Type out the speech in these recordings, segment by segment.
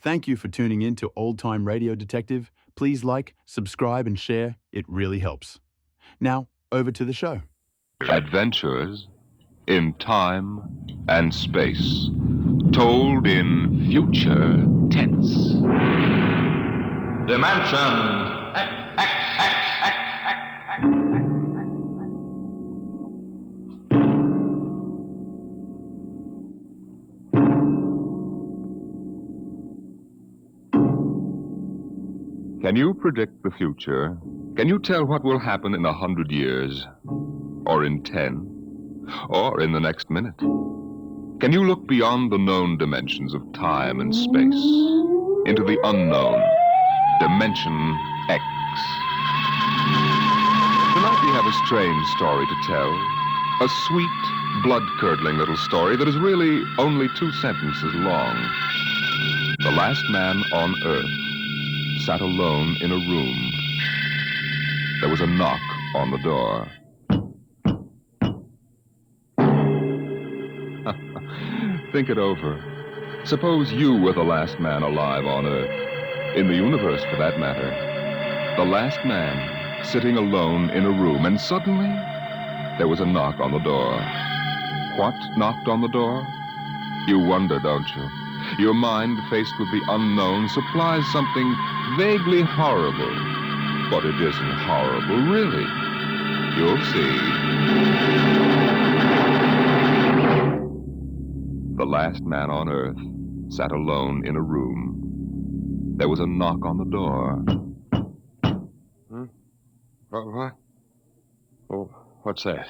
Thank you for tuning in to Old Time Radio Detective. Please like, subscribe, and share. It really helps. Now, over to the show. Adventures in time and space, told in future tense. Dimension. Can you predict the future? Can you tell what will happen in 100 years? Or in 10? Or in the next minute? Can you look beyond the known dimensions of time and space into the unknown, Dimension X? Tonight we have a strange story to tell. A sweet, blood-curdling little story that is really only 2 sentences long. The last man on Earth sat alone in a room. There was a knock on the door. Think it over. Suppose you were the last man alive on Earth, in the universe for that matter. The last man sitting alone in a room, and suddenly there was a knock on the door. What knocked on the door? You wonder, don't you? Your mind, faced with the unknown, supplies something vaguely horrible. But it isn't horrible, really. You'll see. The last man on Earth sat alone in a room. There was a knock on the door. What? Oh, what's that?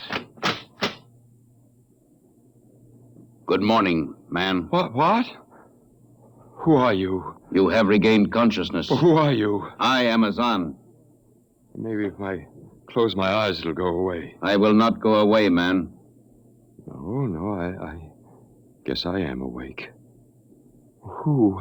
Good morning, man. What? Who are you? You have regained consciousness. Who are you? I am Azan. Maybe if I close my eyes, it'll go away. I will not go away, man. No, I guess I am awake. Who?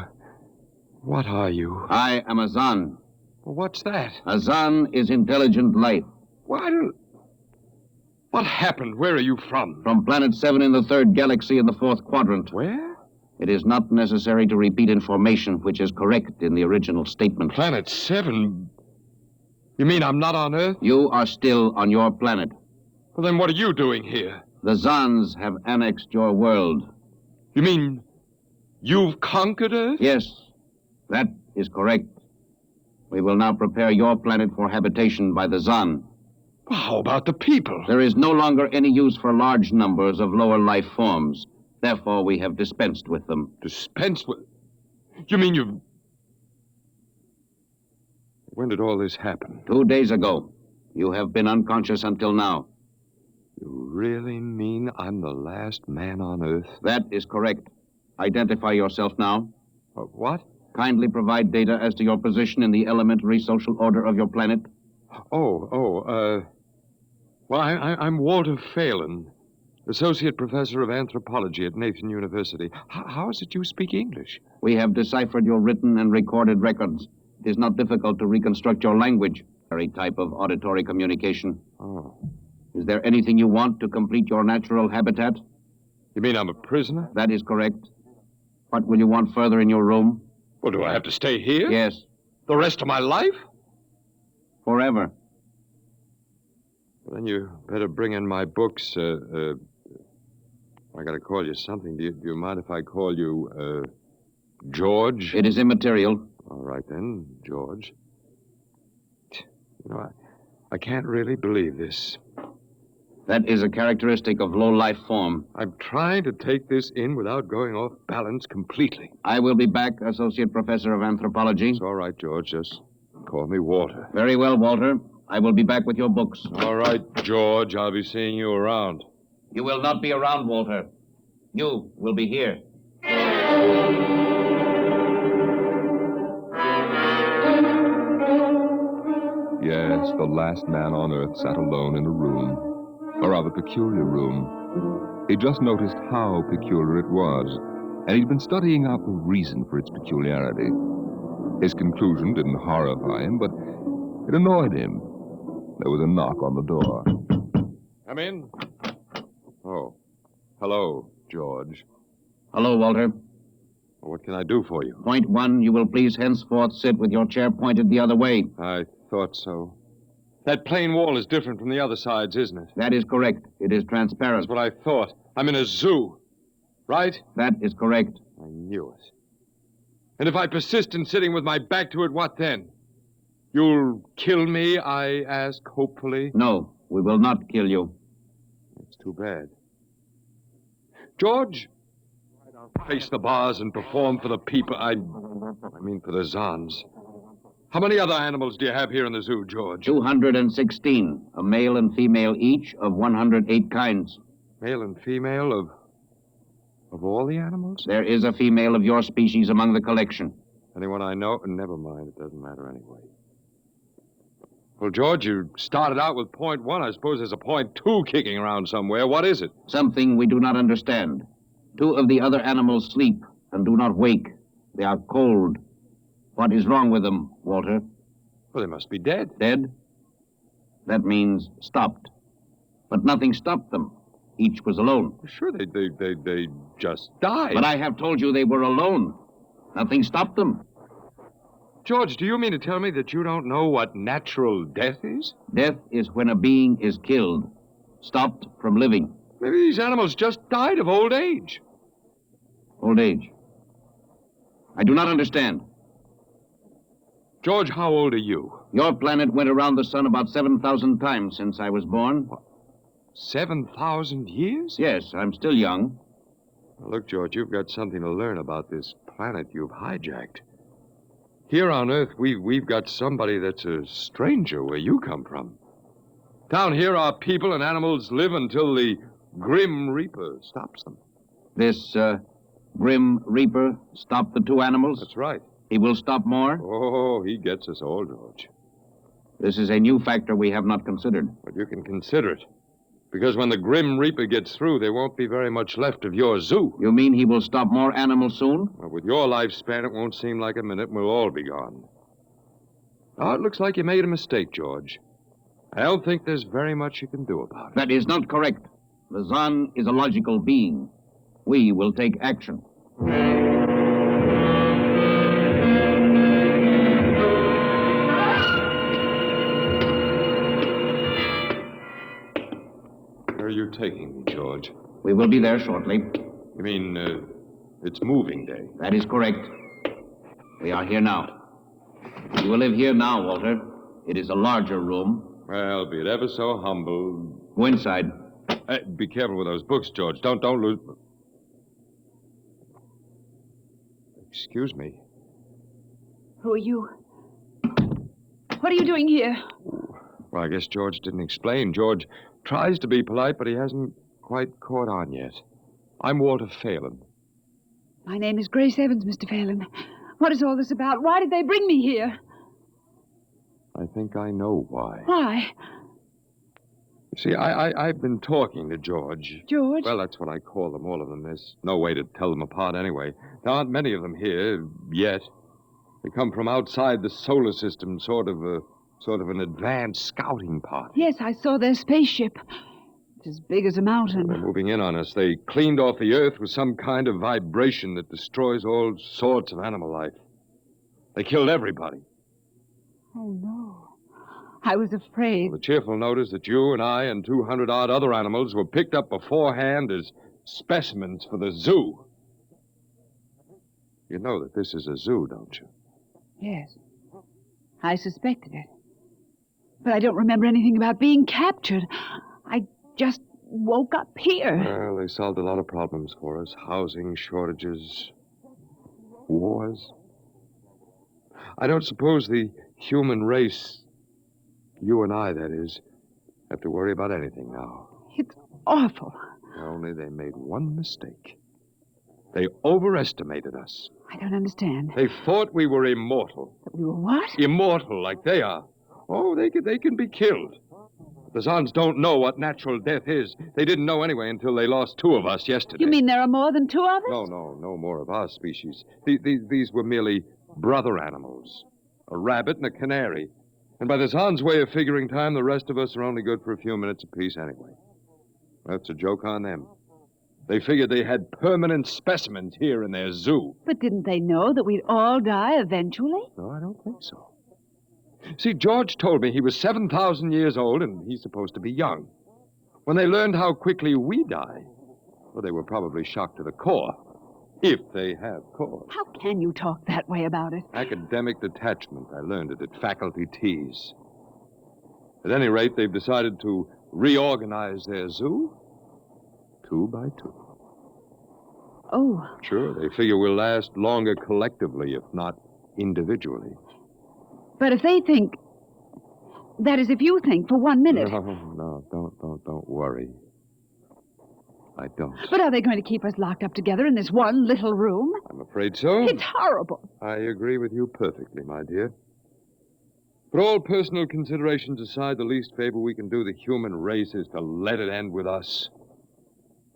What are you? I am Azan. What's that? Azan is intelligent life. What happened? Where are you from? From Planet 7 in the 3rd galaxy in the 4th quadrant. Where? It is not necessary to repeat information which is correct in the original statement. Planet 7? You mean I'm not on Earth? You are still on your planet. Well, then what are you doing here? The Zans have annexed your world. You mean you've conquered Earth? Yes, that is correct. We will now prepare your planet for habitation by the Zan. Well, how about the people? There is no longer any use for large numbers of lower life forms. Therefore, we have dispensed with them. Dispensed with? You mean you've... When did all this happen? 2 days ago. You have been unconscious until now. You really mean I'm the last man on Earth? That is correct. Identify yourself now. What? Kindly provide data as to your position in the elementary social order of your planet. Well, I'm Walter Phelan, Associate Professor of Anthropology at Nathan University. How is it you speak English? We have deciphered your written and recorded records. It is not difficult to reconstruct your language, very type of auditory communication. Oh. Is there anything you want to complete your natural habitat? You mean I'm a prisoner? That is correct. What will you want further in your room? Well, do I have to stay here? Yes. The rest of my life? Forever. Then you better bring in my books. I gotta call you something. Do you mind if I call you, George? It is immaterial. All right, then, George. You know, I can't really believe this. That is a characteristic of low-life form. I'm trying to take this in without going off balance completely. I will be back, Associate Professor of Anthropology. It's all right, George. Just call me Walter. Very well, Walter. I will be back with your books. All right, George. I'll be seeing you around. You will not be around, Walter. You will be here. Yes, the last man on Earth sat alone in a room. A rather peculiar room. He just noticed how peculiar it was, and he'd been studying out the reason for its peculiarity. His conclusion didn't horrify him, but it annoyed him. There was a knock on the door. Come in. Oh. Hello, George. Hello, Walter. Well, what can I do for you? Point 1, you will please henceforth sit with your chair pointed the other way. I thought so. That plain wall is different from the other sides, isn't it? That is correct. It is transparent. That's what I thought. I'm in a zoo, right? That is correct. I knew it. And if I persist in sitting with my back to it, what then? You'll kill me, I ask, hopefully? No, we will not kill you. It's too bad. George, I'll face the bars and perform for the people. I mean for the Zons. How many other animals do you have here in the zoo, George? 216, a male and female each of 108 kinds. Male and female of all the animals? There is a female of your species among the collection. Anyone I know? Never mind, it doesn't matter anyway. Well, George, you started out with point 1. I suppose there's a point 2 kicking around somewhere. What is it? Something we do not understand. 2 of the other animals sleep and do not wake. They are cold. What is wrong with them, Walter? Well, they must be dead. Dead? That means stopped. But nothing stopped them. Each was alone. Sure, they just died. But I have told you they were alone. Nothing stopped them. George, do you mean to tell me that you don't know what natural death is? Death is when a being is killed, stopped from living. Maybe these animals just died of old age. Old age. I do not understand. George, how old are you? Your planet went around the sun about 7,000 times since I was born. What? 7,000 years? Yes, I'm still young. Well, look, George, you've got something to learn about this planet you've hijacked. Here on Earth, we've got somebody that's a stranger where you come from. Down here, our people and animals live until the Grim Reaper stops them. This, Grim Reaper stopped the 2 animals? That's right. He will stop more? Oh, he gets us all, George. This is a new factor we have not considered. But you can consider it. Because when the Grim Reaper gets through, there won't be very much left of your zoo. You mean he will stop more animals soon? Well, with your lifespan, it won't seem like a minute and we'll all be gone. Oh, it looks like you made a mistake, George. I don't think there's very much you can do about it. That is not correct. The Zon is a logical being. We will take action. Where are you taking me, George? We will be there shortly. You mean, it's moving day? That is correct. We are here now. You will live here now, Walter. It is a larger room. Well, be it ever so humble. Go inside. Be careful with those books, George. Don't lose... Excuse me. Who are you? What are you doing here? Well, I guess George didn't explain. George tries to be polite, but he hasn't quite caught on yet. I'm Walter Phelan. My name is Grace Evans, Mr. Phelan. What is all this about? Why did they bring me here? I think I know why. Why? You see, I've been talking to George. George? Well, that's what I call them, all of them. There's no way to tell them apart anyway. There aren't many of them here, yet. They come from outside the solar system, sort of an advanced scouting party. Yes, I saw their spaceship. It's as big as a mountain. They're moving in on us. They cleaned off the Earth with some kind of vibration that destroys all sorts of animal life. They killed everybody. Oh, no. I was afraid. Well, the cheerful note is that you and I and 200-odd other animals were picked up beforehand as specimens for the zoo. You know that this is a zoo, don't you? Yes. I suspected it. But I don't remember anything about being captured. I just woke up here. Well, they solved a lot of problems for us. Housing shortages, wars. I don't suppose the human race, you and I, that is, have to worry about anything now. It's awful. Only they made one mistake. They overestimated us. I don't understand. They thought we were immortal. That we were what? Immortal, like they are. Oh, they can be killed. The Zons don't know what natural death is. They didn't know anyway until they lost 2 of us yesterday. You mean there are more than 2 of us? No more of our species. These were merely brother animals. A rabbit and a canary. And by the Zons' way of figuring time, the rest of us are only good for a few minutes apiece anyway. That's a joke on them. They figured they had permanent specimens here in their zoo. But didn't they know that we'd all die eventually? No, I don't think so. See, George told me he was 7,000 years old and he's supposed to be young. When they learned how quickly we die, well, they were probably shocked to the core. If they have cause. How can you talk that way about it? Academic detachment. I learned it at faculty teas. At any rate, they've decided to reorganize their zoo 2 by 2. Oh, Sure, they figure we'll last longer collectively, if not individually. but if they think... That is, if you think for 1 minute. No, don't worry. I don't. But are they going to keep us locked up together in this one little room? I'm afraid so. It's horrible. I agree with you perfectly, my dear. But all personal considerations aside, the least favor we can do the human race is to let it end with us.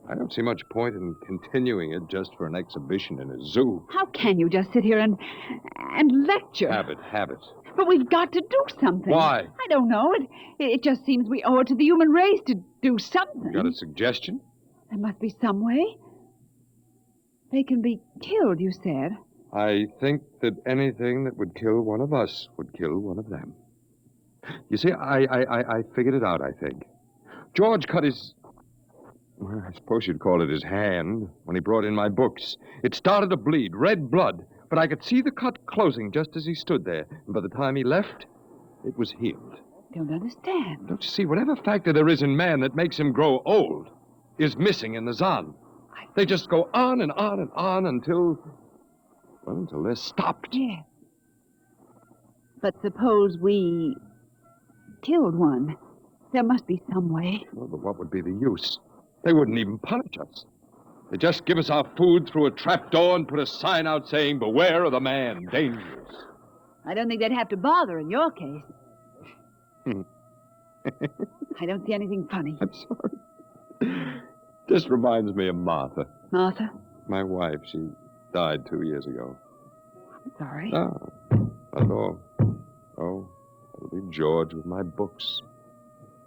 I don't see much point in continuing it just for an exhibition in a zoo. How can you just sit here and lecture? Habit. But we've got to do something. Why? I don't know. It just seems we owe it to the human race to do something. You got a suggestion? There must be some way. They can be killed, you said. I think that anything that would kill one of us would kill one of them. You see, I figured it out, I think. George cut his... Well, I suppose you'd call it his hand when he brought in my books. It started to bleed, red blood, but I could see the cut closing just as he stood there. And by the time he left, it was healed. Don't understand. Don't you see, whatever factor there is in man that makes him grow old is missing in the Zan. They just go on and on and on until they're stopped. Yes. But suppose we killed one. There must be some way. Well, but what would be the use? They wouldn't even punish us. They just give us our food through a trap door and put a sign out saying, "Beware of the man, dangerous." I don't think they'd have to bother in your case. I don't see anything funny. I'm sorry. Just reminds me of Martha. Martha? My wife. She died 2 years ago. I'm sorry. Oh, not at all. Oh, it'll be George with my books.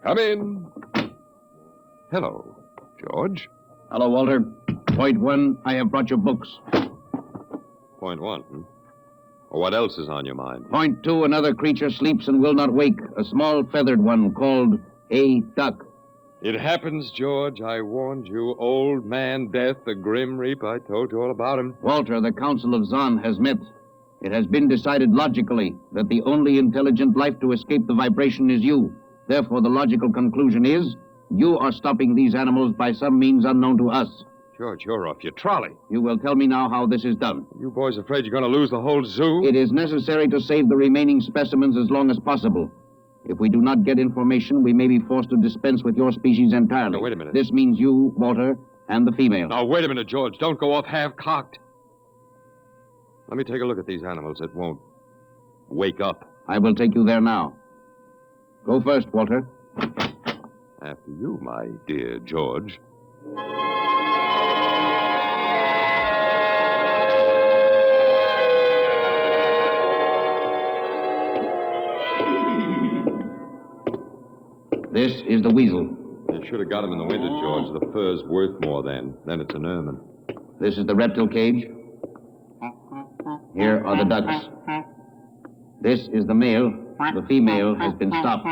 Come in. Hello, George. Hello, Walter. Point 1, I have brought your books. Point 1, Well, what else is on your mind? Point 2, another creature sleeps and will not wake. A small feathered one called a duck. It happens, George. I warned you. Old man Death, the Grim Reaper. I told you all about him. Walter, the Council of Zan has met. It has been decided logically that the only intelligent life to escape the vibration is you. Therefore, the logical conclusion is you are stopping these animals by some means unknown to us. George, you're off your trolley. You will tell me now how this is done. You boys afraid you're going to lose the whole zoo? It is necessary to save the remaining specimens as long as possible. If we do not get information, we may be forced to dispense with your species entirely. Now, wait a minute. This means you, Walter, and the female. Now, wait a minute, George. Don't go off half-cocked. Let me take a look at these animals that won't wake up. I will take you there now. Go first, Walter. After you, my dear George. This is the weasel. You should have got him in the winter, George. The fur's worth more then. Then it's an ermine. This is the reptile cage. Here are the ducks. This is the male. The female has been stopped.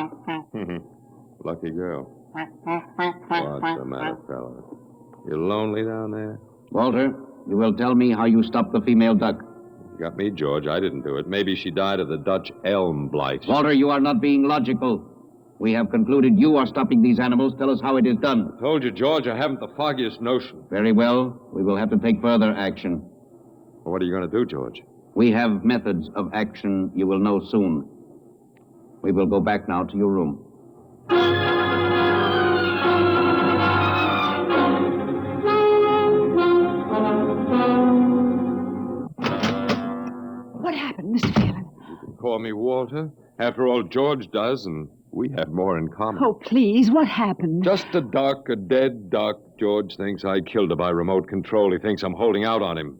Lucky girl. What's the matter, fella? You lonely down there? Walter, you will tell me how you stopped the female duck. You got me, George. I didn't do it. Maybe she died of the Dutch elm blight. Walter, you are not being logical. We have concluded you are stopping these animals. Tell us how it is done. I told you, George, I haven't the foggiest notion. Very well. We will have to take further action. Well, what are you going to do, George? We have methods of action you will know soon. We will go back now to your room. What happened, Mr. Phelan? You can call me Walter. After all, George does, and we have more in common. Oh, please, what happened? Just a duck, a dead duck. George thinks I killed her by remote control. He thinks I'm holding out on him.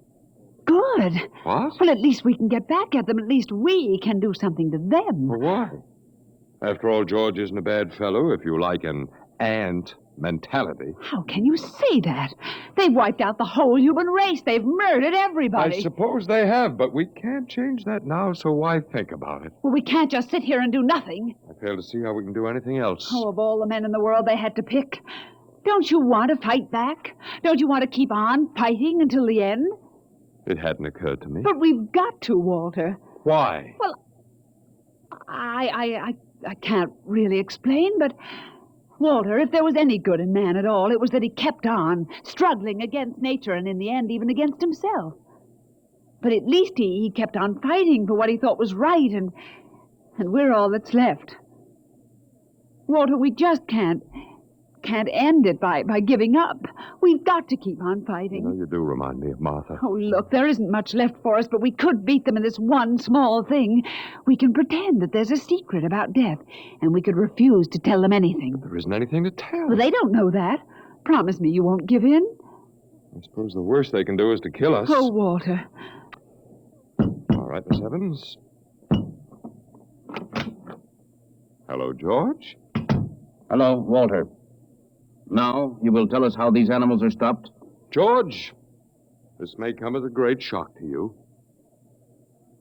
Good. What? Well, at least we can get back at them. At least we can do something to them. Well, why? After all, George isn't a bad fellow, if you like an ant mentality. How can you say that? They've wiped out the whole human race. They've murdered everybody. I suppose they have, but we can't change that now, so why think about it? Well, we can't just sit here and do nothing. I fail to see how we can do anything else. Oh, of all the men in the world they had to pick. Don't you want to fight back? Don't you want to keep on fighting until the end? It hadn't occurred to me. But we've got to, Walter. Why? Well, I can't really explain, but... Walter, if there was any good in man at all, it was that he kept on, struggling against nature and in the end even against himself. But at least he kept on fighting for what he thought was right, and we're all that's left. Walter, we just can't end it by giving up. We've got to keep on fighting. You do remind me of Martha. Oh, look, there isn't much left for us, but we could beat them in this one small thing. We can pretend that there's a secret about death, and we could refuse to tell them anything. There isn't anything to tell. Well, they don't know that. Promise me you won't give in. I suppose the worst they can do is to kill us. Oh, Walter. All right, Miss Evans. Hello, George. Hello, Walter. Now, you will tell us how these animals are stopped? George, this may come as a great shock to you,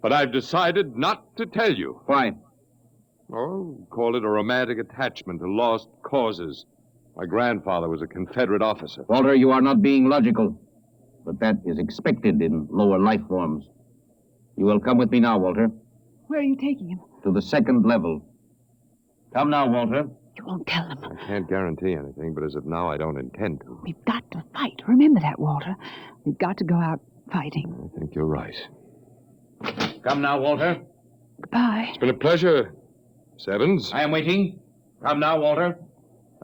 but I've decided not to tell you. Why? Oh, call it a romantic attachment to lost causes. My grandfather was a Confederate officer. Walter, you are not being logical, but that is expected in lower life forms. You will come with me now, Walter, Where are you taking him? to the second level. Come now, Walter. You won't tell them. I can't guarantee anything, but as of now, I don't intend to. We've got to fight. Remember that, Walter. We've got to go out fighting. I think you're right. Come now, Walter. Goodbye. It's been a pleasure, Miss Evans. I am waiting. Come now, Walter.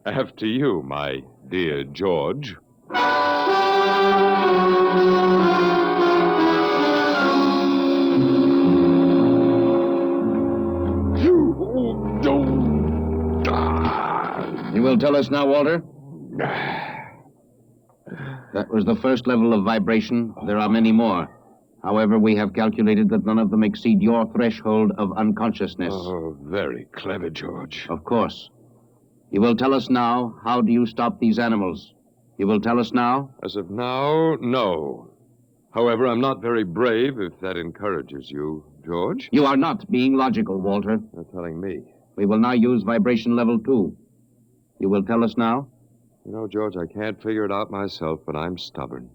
After you, my dear George. You will tell us now, Walter? That was the first level of vibration. There are many more. However, we have calculated that none of them exceed your threshold of unconsciousness. Oh, very clever, George. Of course. You will tell us now, how do you stop these animals? You will tell us now? As of now, no. However, I'm not very brave, if that encourages you, George. You are not being logical, Walter. You're telling me. We will now use vibration level 2. You will tell us now? You know, George, I can't figure it out myself, but I'm stubborn.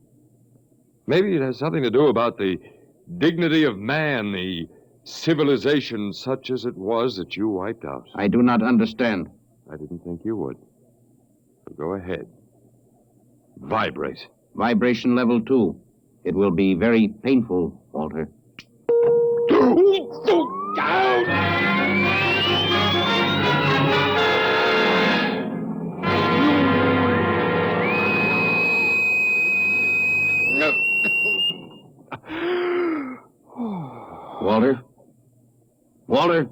Maybe it has something to do about the dignity of man, the civilization such as it was that you wiped out. I do not understand. I didn't think you would. So go ahead. Vibrate. Vibration level 2. It will be very painful, Walter. Walter? Walter?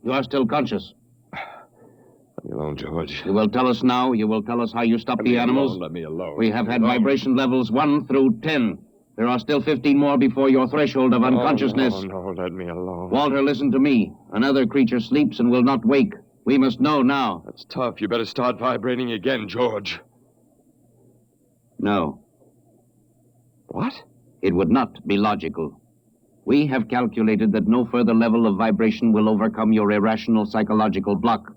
You are still conscious. Let me alone, George. You will tell us now. You will tell us how you stop the animals. Let me alone. We have had vibration levels 1 through 10. There are still 15 more before your threshold of unconsciousness. No, let me alone. Walter, listen to me. Another creature sleeps and will not wake. We must know now. That's tough. You better start vibrating again, George. No. What? It would not be logical. We have calculated that no further level of vibration will overcome your irrational psychological block.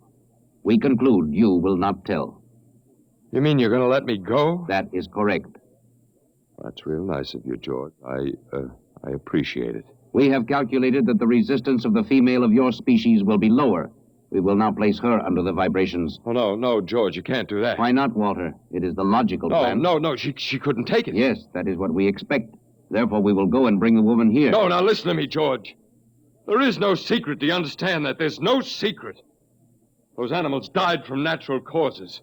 We conclude you will not tell. You mean you're going to let me go? That is correct. That's real nice of you, George. I appreciate it. We have calculated that the resistance of the female of your species will be lower. We will now place her under the vibrations. Oh, no, George, you can't do that. Why not, Walter? It is the logical plan. No, she couldn't take it. Yes, that is what we expect. Therefore, we will go and bring the woman here. No, now listen to me, George. There is no secret. Do you understand that? There's no secret. Those animals died from natural causes.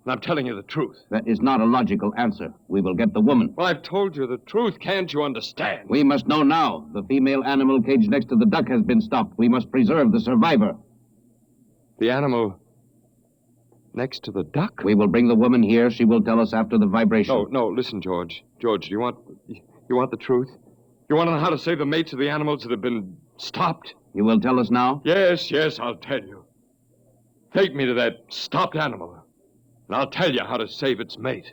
And I'm telling you the truth. That is not a logical answer. We will get the woman. Well, I've told you the truth. Can't you understand? We must know now. The female animal caged next to the duck has been stopped. We must preserve the survivor. The animal next to the duck? We will bring the woman here. She will tell us after the vibration. No, listen, George. George, do you want the truth? You want to know how to save the mates of the animals that have been stopped? You will tell us now? Yes, I'll tell you. Take me to that stopped animal. and I'll tell you how to save its mate.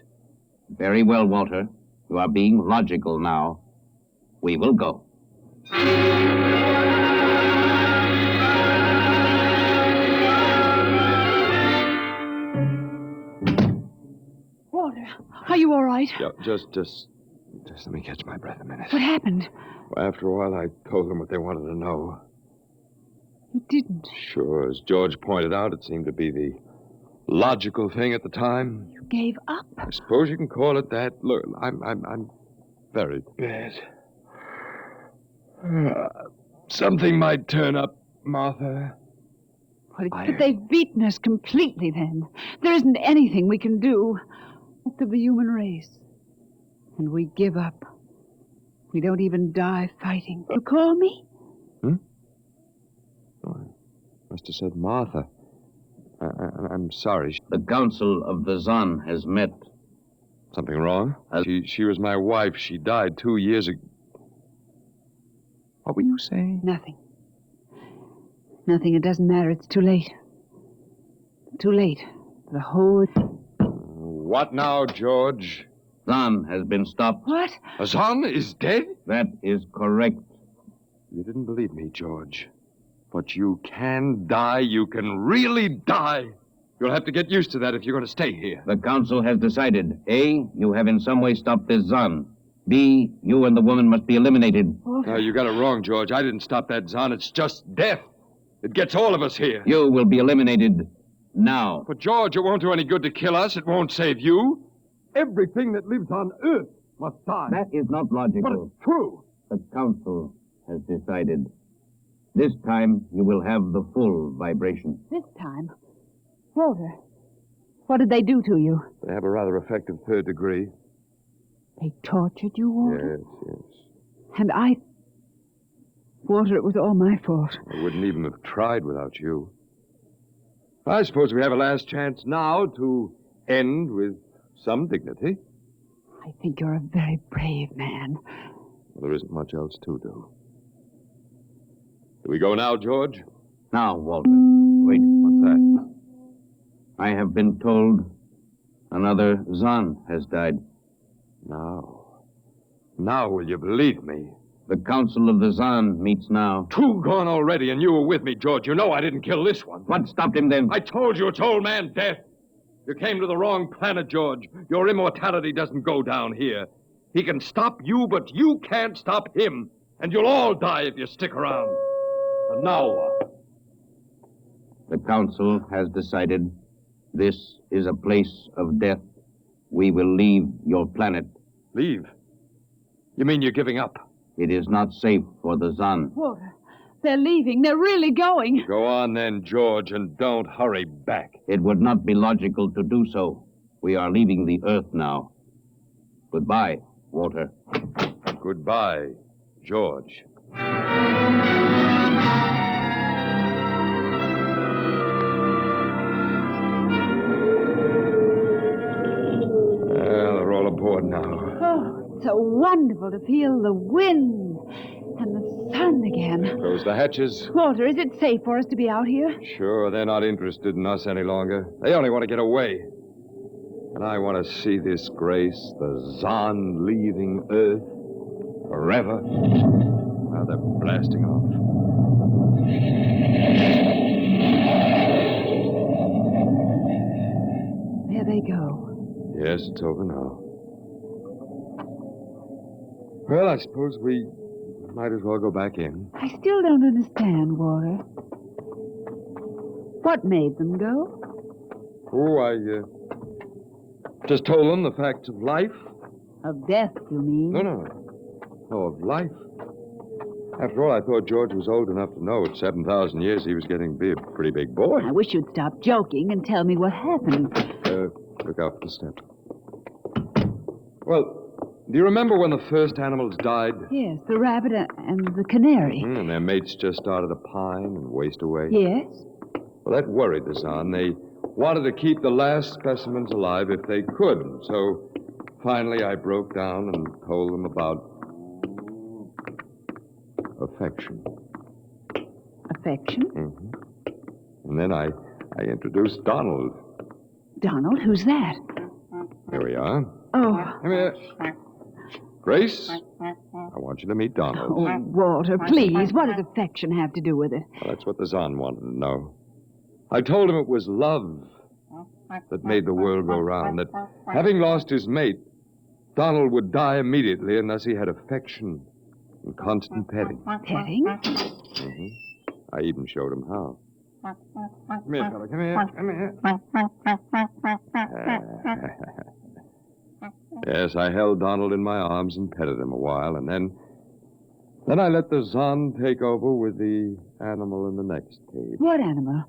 Very well, Walter. You are being logical now. We will go. Walter, are you all right? Yeah, just let me catch my breath a minute. What happened? Well, after a while, I told them what they wanted to know. You didn't. Sure, as George pointed out, it seemed to be the logical thing at the time. You gave up? I suppose you can call it that. Look, I'm very bad. Something might turn up, Martha. But they've beaten us completely then. There isn't anything we can do. Rest of the human race. And we give up. We don't even die fighting. You call me? Oh, I must have said Martha. I'm sorry. The Council of the Zon has met. Something wrong? She was my wife. She died 2 years ago. What were you saying? Nothing. Nothing. It doesn't matter. It's too late. Too late. The whole... What now, George? Zon has been stopped. What? Azan is dead? That is correct. You didn't believe me, George. But you can die. You can really die. You'll have to get used to that if you're going to stay here. The Council has decided. A, you have in some way stopped this Zon. B, you and the woman must be eliminated. No, you got it wrong, George. I didn't stop that Zon. It's just death. It gets all of us here. You will be eliminated now. But, George, it won't do any good to kill us. It won't save you. Everything that lives on Earth must die. That is not But logical. it's true. The Council has decided. This time, you will have the full vibration. This time? Walter, what did they do to you? They have a rather effective third degree. They tortured you, Walter? Yes. And I... Walter, it was all my fault. I wouldn't even have tried without you. I suppose we have a last chance now to end with some dignity. I think you're a very brave man. Well, there isn't much else to do. Do we go now, George? Now, Walter. Wait. What's that? I have been told another Zon has died. Now will you believe me? The Council of the Zon meets now. 2 gone already, and you were with me, George. You know I didn't kill this one. What stopped him then? I told you it's old man death. You came to the wrong planet, George. Your immortality doesn't go down here. He can stop you, but you can't stop him. And you'll all die if you stick around. And now what? The Council has decided this is a place of death. We will leave your planet. Leave? You mean you're giving up? It is not safe for the Zon. Walter, they're leaving. They're really going. Go on then, George, and don't hurry back. It would not be logical to do so. We are leaving the Earth now. Goodbye, Walter. Goodbye, George. Well, they're all aboard now. Oh, it's so wonderful to feel the wind and the sun again. Close the hatches. Walter, is it safe for us to be out here? Sure, they're not interested in us any longer. They only want to get away. And I want to see this grace, the Zon leaving Earth forever. Now they're blasting off. There they go. Yes, it's over now. Well, I suppose we might as well go back in. I still don't understand, Walter. What made them go? Oh, I just told them the facts of life. Of death, you mean? No, of life. After all, I thought George was old enough to know at 7,000 years he was getting to be a pretty big boy. I wish you'd stop joking and tell me what happened. Look out for the step. Well, do you remember when the first animals died? Yes, the rabbit and the canary. And their mates just started to pine and waste away? Yes? Well, that worried the Zon. They wanted to keep the last specimens alive if they could. So finally I broke down and told them about affection. Affection? Mm-hmm. And then I introduced Donald. Donald, who's that? Here we are. Oh. Come here. Grace, I want you to meet Donald. Oh, Walter, please. What does affection have to do with it? Well, that's what the Zon wanted to know. I told him it was love that made the world go round, that having lost his mate, Donald would die immediately unless he had affection and constant petting. Petting? Mm-hmm. I even showed him how. Come here, fella. Come here. Come here. Yes, I held Donald in my arms and petted him a while, and then I let the Zon take over with the animal in the next cage. What animal?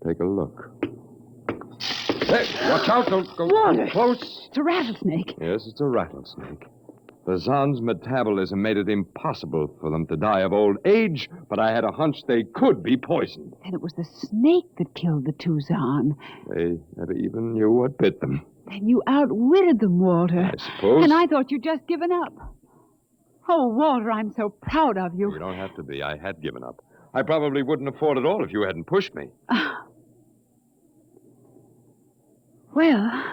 Take a look. Hey, watch out. Don't go Walter. too close. It's a rattlesnake. Yes, it's a rattlesnake. The Zon's metabolism made it impossible for them to die of old age, but I had a hunch they could be poisoned. Then it was the snake that killed the two Zon. They never even knew what bit them. Then you outwitted them, Walter. I suppose. And I thought you'd just given up. Oh, Walter, I'm so proud of you. You don't have to be. I had given up. I probably wouldn't have fought at all if you hadn't pushed me. Well,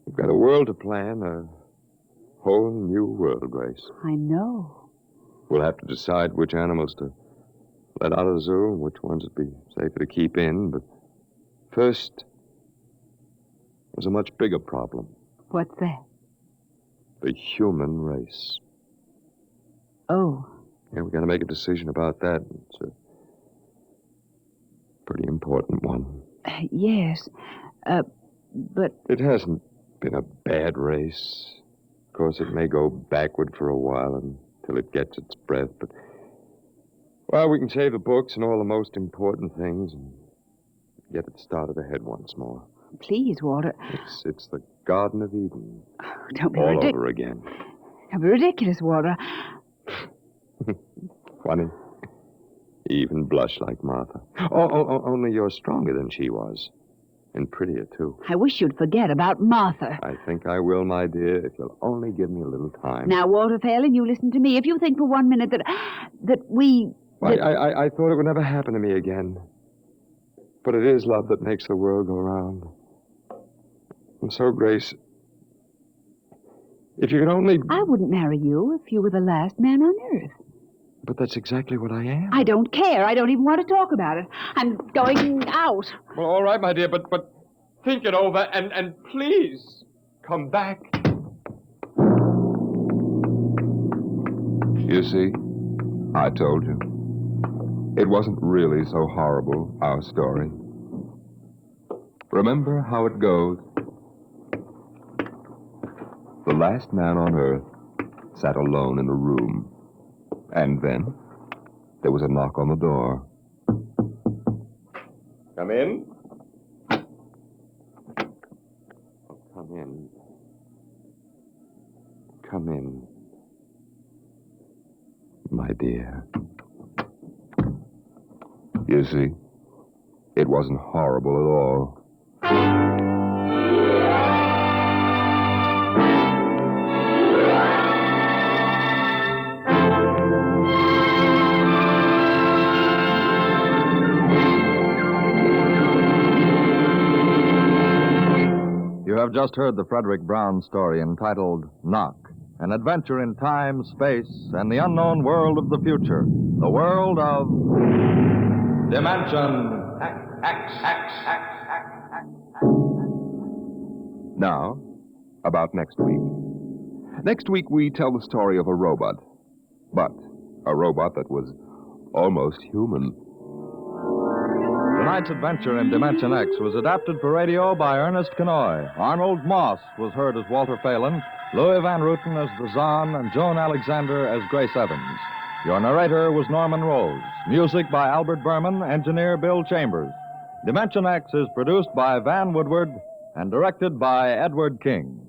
we've got a world to plan, a whole new world, Grace. I know. We'll have to decide which animals to let out of the zoo and which ones would be safer to keep in. But first, there's a much bigger problem. What's that? The human race. Oh. Yeah, we've got to make a decision about that. It's a pretty important one. Yes. But It hasn't been a bad race. Of course, it may go backward for a while until it gets its breath, but... Well, we can save the books and all the most important things and get it started ahead once more. please, Walter. It's the Garden of Eden. Don't be all ridiculous. over again. Don't be ridiculous, Walter. Funny. You even blush like Martha. Only you're stronger than she was. And prettier, too. I wish you'd forget about Martha. I think I will, my dear, if you'll only give me a little time. Now, Walter Phelan, you listen to me. If you think for 1 minute that we... I thought it would never happen to me again. But it is love that makes the world go round. And so, Grace, if you could only... I wouldn't marry you if you were the last man on earth. But that's exactly what I am. I don't care. I don't even want to talk about it. I'm going out. Well, all right, my dear, but think it over and please come back. You see, I told you. It wasn't really so horrible, our story. Remember how it goes? The last man on Earth sat alone in a room. And then there was a knock on the door. Come in. Come in. Come in, my dear. You see, it wasn't horrible at all. You have just heard the Frederick Brown story entitled Knock, an adventure in time, space, and the unknown world of the future, the world of Dimension X. Now, about next week. Next week, we tell the story of a robot. But a robot that was almost human. Tonight's adventure in Dimension X was adapted for radio by Ernest Kenoy. Arnold Moss was heard as Walter Phelan, Louis Van Ruten as the Zon, and Joan Alexander as Grace Evans. Your narrator was Norman Rose. Music by Albert Berman, engineer Bill Chambers. Dimension X is produced by Van Woodward and directed by Edward King.